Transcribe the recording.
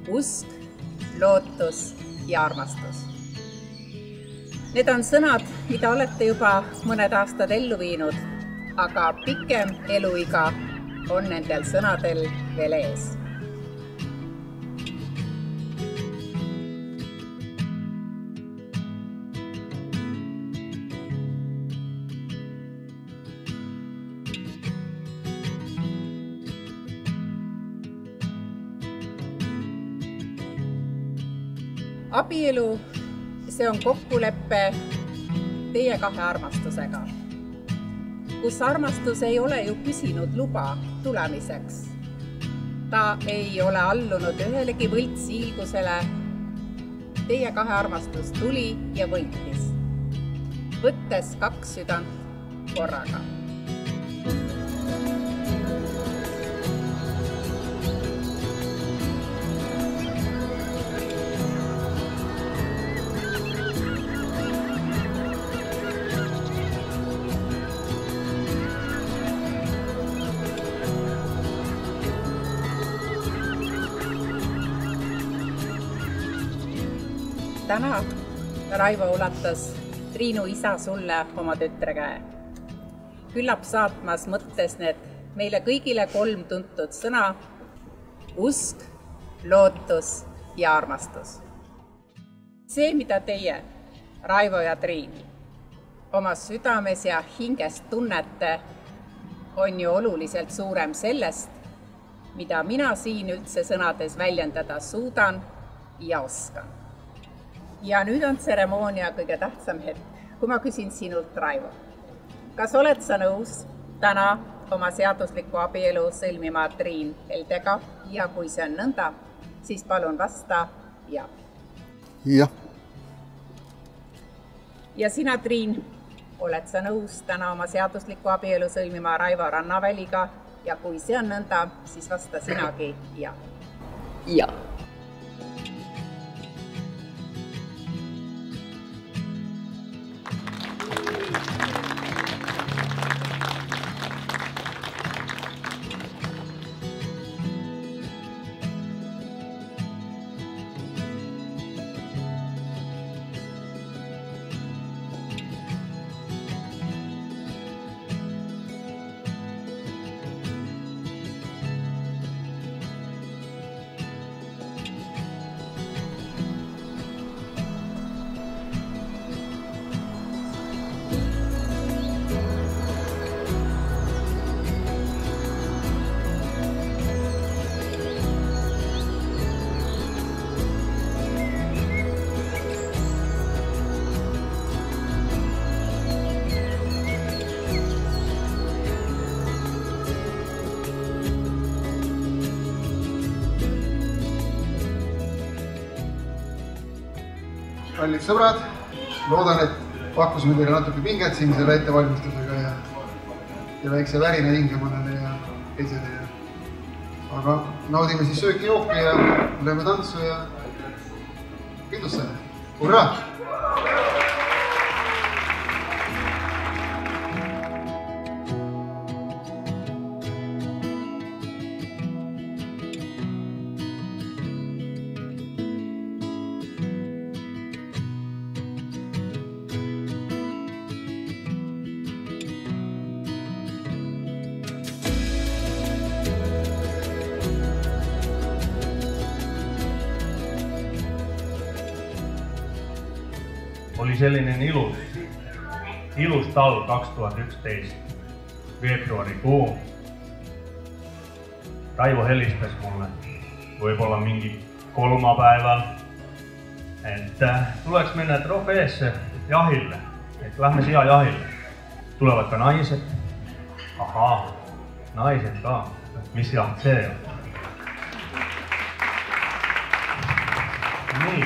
usk, lootus ja armastus. Need on sõnad, mida olete juba mõned aastad ellu viinud, aga pikem eluiga on nendel sõnadel veel ees. Abielu, see on kokkulepe teie kahe armastusega, kus armastus ei ole ju küsinud luba tulemiseks. Ta ei ole allunud ühelegi võltsiilgusele. Teie kahe armastus tuli ja võitis, võttes kaks südant korraga. Täna Raivo ulatas Triinu isa sulle oma tütre käe. Küllap saatmas mõttes need meile kõigile 3 tuntud sõna: usk, lootus ja armastus. See, mida teie, Raivo ja Triin, oma südames ja hinges tunnete, on ju oluliselt suurem sellest, mida mina siin üldse sõnades väljendada suudan ja oskan. Ja nüüd on tseremoonia kõige tähtsam hetk, kui ma küsin sinult, Raivo. Kas oled sa nõus täna oma seaduslikku abielu sõlmima Triin Heldega ja kui see on nõnda, siis palun vasta ja. Jah. Ja sina, Triin, oled sa nõus täna oma seaduslikku abielu sõlmima Raivo Rannaväliga ja kui see on nõnda, siis vasta sinagi ja. Ja. Kallid sõbrad, loodan, et pakkusime teile natuke pinget siin selle ettevalmistusega ja väikse värina hinge mõnele ja teisele. Aga naudime siis sööki-jooki ja lööme tantsu ja pidusse. Hurraa! Oli selline ilus talv 2011, veebruarikuu. Raivo helistas mulle võib-olla mingi kolmapäeval, et tuleks mennä trofeesse jahille, et lähme siia jahille. Tulevad ka naised. Ahaa, naised ka. Mis jaht see on? Nii.